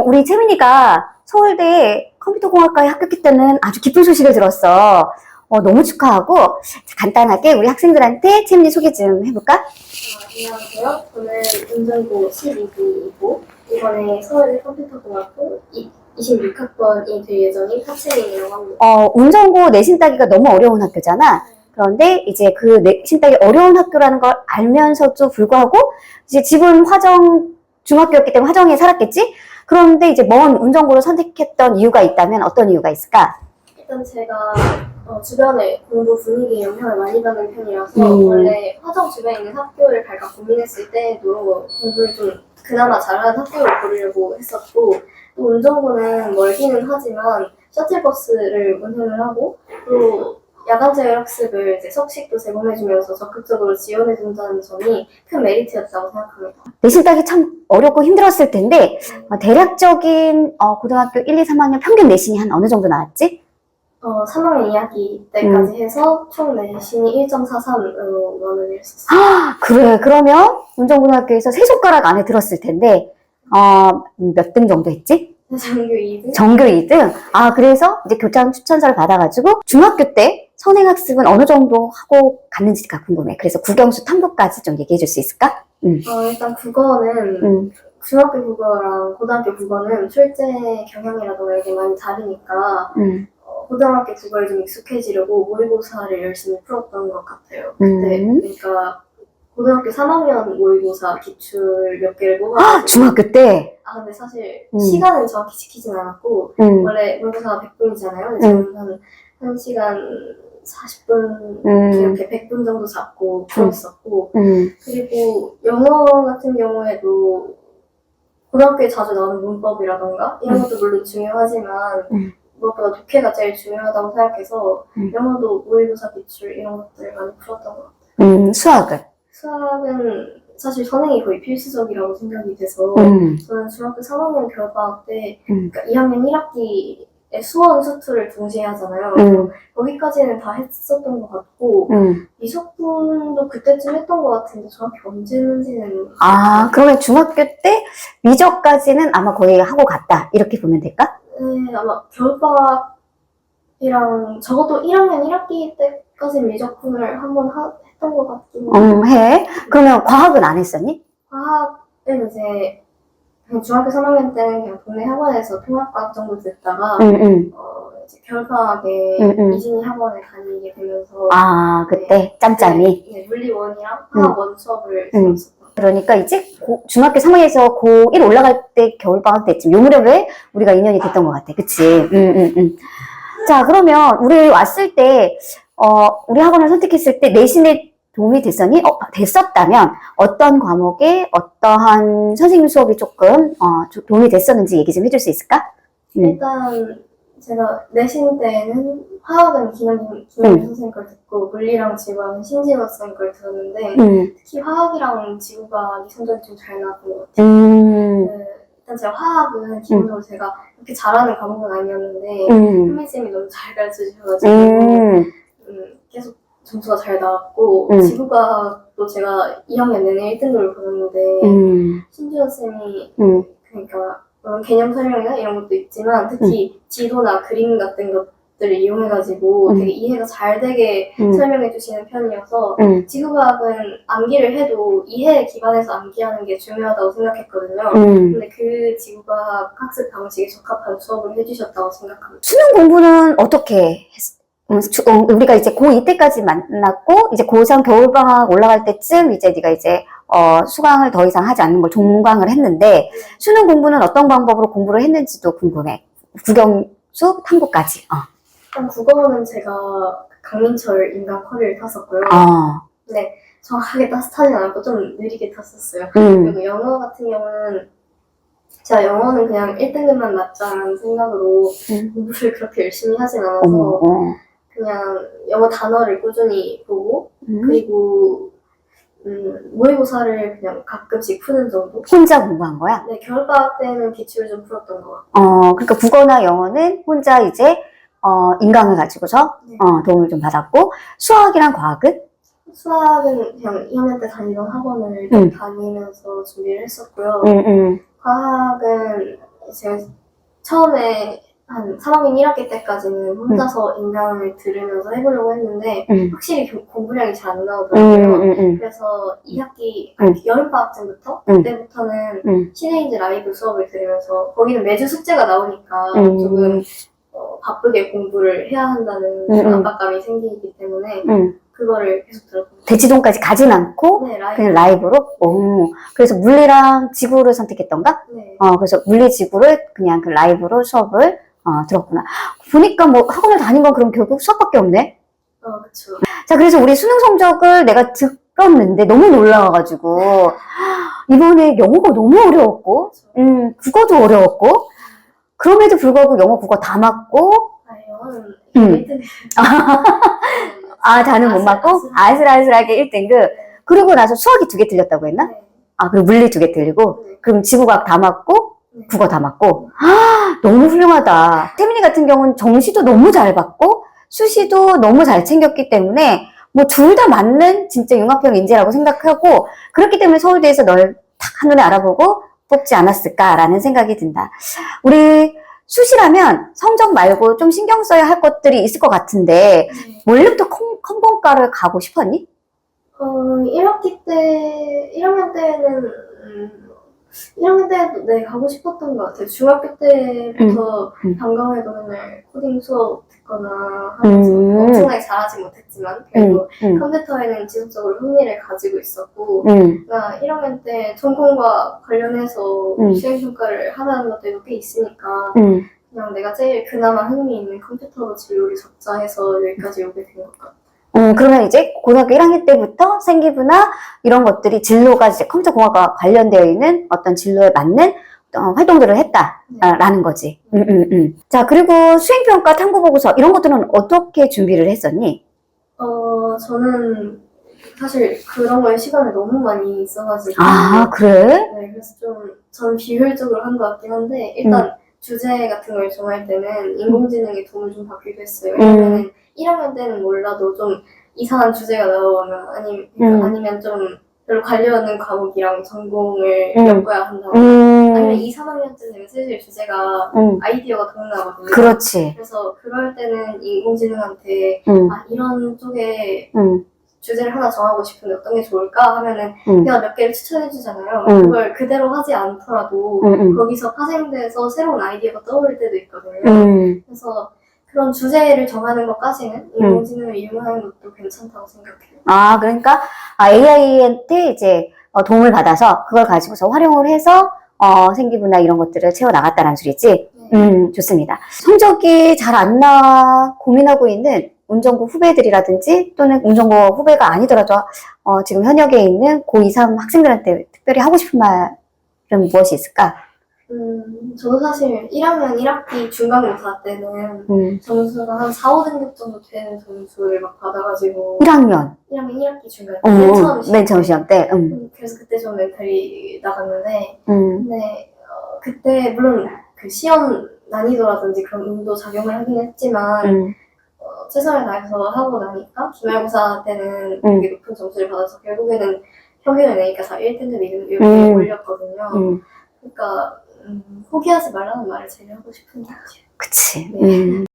우리 채민이가 서울대 컴퓨터공학과에 합격했다는 아주 기쁜 소식을 들었어. 너무 축하하고, 간단하게 우리 학생들한테 채민이 소개 좀 해볼까? 안녕하세요. 저는 운전고 12기이고 이번에 서울대 컴퓨터공학부 26학번이 될 예정인 학생이라고 합니다. 운전고 내신 따기가 너무 어려운 학교잖아. 그런데 이제 그 내신 따기 어려운 학교라는 걸 알면서도 불구하고 이제 집은 중학교였기 때문에 화정에 살았겠지? 그런데 이제 먼 운전고를 선택했던 이유가 있다면 어떤 이유가 있을까? 일단 제가 주변에 공부 분위기에 영향을 많이 받는 편이라서 원래 화정 주변에 있는 학교를 갈까 고민했을 때도 공부를 좀 그나마 잘하는 학교를 고르려고 했었고, 또 운전고는 멀기는 하지만 셔틀버스를 운행을 하고 또 야간제외 학습을 이제 석식도 제공해주면서 적극적으로 지원해준다는 점이 큰 메리트였다고 생각합니다. 내신 따기 참 어렵고 힘들었을 텐데 대략적인 고등학교 1, 2, 3학년 평균 내신이 한 어느 정도 나왔지? 3학년 2학기 때까지 해서 총 내신이 1.43으로 마무리를 했었어요. 그래. 그러면 운전고등학교에서 세 손가락 안에 들었을 텐데 몇 등 정도 했지? 전교 2등? 전교 2등? 그래서 이제 교장 추천서를 받아가지고 중학교 때 선행학습은 어느 정도 하고 갔는지가 궁금해. 그래서 국영수 탐구까지 좀 얘기해 줄 수 있을까? 일단 국어는 중학교 국어랑 고등학교 국어는 출제 경향이라던가 이게 많이 다르니까 고등학교 국어에 좀 익숙해지려고 모의고사를 열심히 풀었던 것 같아요. 그때 그러니까 고등학교 3학년 모의고사 기출 몇 개를 뽑아가지고 중학교 때? 근데 사실 시간은 정확히 지키진 않았고 원래 모의고사가 100분이잖아요. 저는 한 1시간 40분 이렇게 100분 정도 잡고 풀었었고 그리고 영어 같은 경우에도 고등학교에 자주 나오는 문법이라던가 이런 것도 물론 중요하지만 무엇보다 독해가 제일 중요하다고 생각해서 영어도 모의고사 기출 이런 것들을 많이 풀었던 것 같아요. 수학은 사실 선행이 거의 필수적이라고 생각이 돼서 저는 중학교 3학년 겨울방학 때 그러니까 2학년 1학기에 수원, 수투를 동시에 하잖아요. 거기까지는 다 했었던 것 같고 미적분도 그때쯤 했던 것 같은데 정확히 언제 했는지는 그러면 중학교 때 미적까지는 아마 거의 하고 갔다 이렇게 보면 될까? 네, 아마 겨울방학이랑 적어도 1학년 1학기 때까지 미적분을 한번 했던 것 같긴 해. 그러면 과학은 안 했었니? 과학은 이제 그냥 중학교 3학년 때는 그냥 동네 학원에서 통합과학 정도 듣다가 이제 겨울방학에 이진이 학원에 다니게 되면서 그때 짬짬이 물리원이랑 화학원 수업을 들었었어요. 그러니까 이제 중학교 3학년에서 고1 올라갈 때 겨울방학 때쯤 요 무렵에 우리가 인연이 됐던 것 같아. 그치? 자, 그러면 우리 왔을 때 우리 학원을 선택했을 때 내신에 도움이 됐었니? 됐었다면 어떤 과목에 어떠한 선생님 수업이 조금 도움이 됐었는지 얘기 좀 해줄 수 있을까? 일단 제가 내신 때는 화학은 김현민 선생님 걸 듣고 물리랑 지구학은 신진호 선생님 걸 들었는데 특히 화학이랑 지구과학이 성적이 좀 잘 나왔던 것 같아요. 일단 제가 화학은 기본적으로 제가 그렇게 잘하는 과목은 아니었는데 현민쌤이 너무 잘 가르쳐 주셔가지고 계속 점수가 잘 나왔고 지구과학도 제가 2학년 내내 1등급을 받았는데 신지원 쌤이 그러니까 물론 개념 설명이나 이런 것도 있지만 특히 지도나 그림 같은 것들을 이용해가지고 되게 이해가 잘 되게 설명해 주시는 편이어서 지구과학은 암기를 해도 이해에 기반해서 암기하는 게 중요하다고 생각했거든요. 근데 그 지구과학 학습 방식에 적합한 수업을 해주셨다고 생각합니다. 수능 공부는 어떻게 했어? 우리가 이제 고2 때까지 만났고 이제 고3 겨울방학 올라갈 때쯤 이제 네가 이제 수강을 더 이상 하지 않는 걸 종강을 했는데 수능 공부는 어떤 방법으로 공부를 했는지도 궁금해. 국영수 탐구까지. 일단 국어는 제가 강민철 인간 커리를 탔었고요. 네, 정확하게 타진 않았고 좀 느리게 탔었어요. 그리고 영어 같은 경우는 제가 영어는 그냥 1등급만 맞자라는 생각으로 공부를 그렇게 열심히 하진 않아서 그냥 영어 단어를 꾸준히 보고 그리고 모의고사를 그냥 가끔씩 푸는 정도? 혼자 공부한 거야? 네, 겨울방학 때는 기출을 좀 풀었던 것 같아요. 그러니까 국어나 영어는 혼자 이제 인강을 가지고서 도움을 좀 받았고 수학이랑 과학은? 수학은 그냥 2학년 때 다니던 학원을 다니면서 준비를 했었고요. 과학은 제가 처음에 한 3학년 1학기 때까지는 혼자서 인강을 들으면서 해보려고 했는데 확실히 공부량이 잘 안 나오더라고요. 그래서 2학기 여름방학쯤부터 그때부터는 신에이즈 라이브 수업을 들으면서 거기는 매주 숙제가 나오니까 조금 바쁘게 공부를 해야 한다는 그런 압박감이 생기기 때문에 그거를 계속 들었거든요. 대치동까지 가진 않고 네, 라이브. 그냥 라이브로? 그래서 물리랑 지구를 선택했던가? 네. 그래서 물리 지구를 그냥 그 라이브로 수업을 들었구나. 보니까 뭐 학원을 다닌 건 그럼 결국 수업밖에 없네? 그쵸. 자, 그래서 우리 수능 성적을 내가 들었는데 너무 놀라워가지고 이번에 영어가 너무 어려웠고 국어도 어려웠고 그럼에도 불구하고 영어, 국어 다 맞고 영어는 1등. 다는 못 맞고 아슬아슬하게 1등급. 그리고 나서 수학이 2개 틀렸다고 했나? 네. 그리고 물리 2개 틀리고 네. 그럼 지구과학 다 맞고 네. 국어 다 맞고 너무 훌륭하다. 태민이 같은 경우는 정시도 너무 잘 받고 수시도 너무 잘 챙겼기 때문에 뭐 둘 다 맞는 진짜 융합형 인재라고 생각하고 그렇기 때문에 서울대에서 널 탁 한눈에 알아보고 뽑지 않았을까라는 생각이 든다. 우리 수시라면 성적 말고 좀 신경 써야 할 것들이 있을 것 같은데 원래부터 컴공과를 가고 싶었니? 1학기 때, 1학년 때는 1학년 때도 네, 가고 싶었던 것 같아요. 중학교 때부터 방과후에도 맨날 코딩 수업 듣거나 하면서 엄청나게 잘하지 못했지만 그래도 컴퓨터에는 지속적으로 흥미를 가지고 있었고 그러니까 1학년 때 전공과 관련해서 수행평가를 하는 것들도 꽤 있으니까 그냥 내가 제일 그나마 흥미 있는 컴퓨터 진로를 잡자 해서 여기까지 오게 된 것 같아요. 그러면 이제 고등학교 1학년 때부터 생기부나 이런 것들이 진로가 이제 컴퓨터공학과 관련되어 있는 어떤 진로에 맞는 활동들을 했다라는 거지. 자, 그리고 수행평가 탐구보고서 이런 것들은 어떻게 준비를 했었니? 저는 사실 그런 거에 시간을 너무 많이 써가지고. 그래? 네, 그래서 저는 비효율적으로 한 것 같긴 한데, 일단 주제 같은 걸 정할 때는 인공지능의 도움을 좀 받기도 했어요. 왜냐면 1학년 때는 몰라도 좀 이상한 주제가 나오면, 아니면 좀 별로 관련없는 과목이랑 전공을 엮어야 한다거나, 아니면 2, 3학년 때는 슬슬 주제가 아이디어가 동나거든요. 그렇지. 그래서 그럴 때는 인공지능한테 이런 쪽에 주제를 하나 정하고 싶은데 어떤 게 좋을까 하면은 내가 몇 개를 추천해주잖아요. 그걸 그대로 하지 않더라도 거기서 파생돼서 새로운 아이디어가 떠오를 때도 있거든요. 그래서 그런 주제를 정하는 것까지는 인공지능을 이용하는 것도 괜찮다고 생각해요. 그러니까 AI한테 이제 도움을 받아서 그걸 가지고서 활용을 해서 생기부나 이런 것들을 채워나갔다는 소리지? 좋습니다. 성적이 잘 안 나와 고민하고 있는 운전고 후배들이라든지 또는 운전고 후배가 아니더라도 지금 현역에 있는 고2, 3 학생들한테 특별히 하고 싶은 말은 무엇이 있을까? 저도 사실 1학년 1학기 중간고사 때는 점수가 한 4, 5등급 정도 되는 점수를 막 받아가지고 1학년 1학기 중간 맨 처음 시험 때 그래서 그때 좀 멘탈이 나갔는데 근데 그때 물론 그 시험 난이도라든지 그런 운도 작용을 하긴 했지만 최선을 다해서 하고 나니까 기말고사 때는 되게 높은 점수를 받아서 결국에는 평균을 내니까 다 1등급, 2등급 이렇게 올렸거든요. 그러니까 포기하지 말라는 말을 제일 하고 싶은 것 같아요. 그치. 네.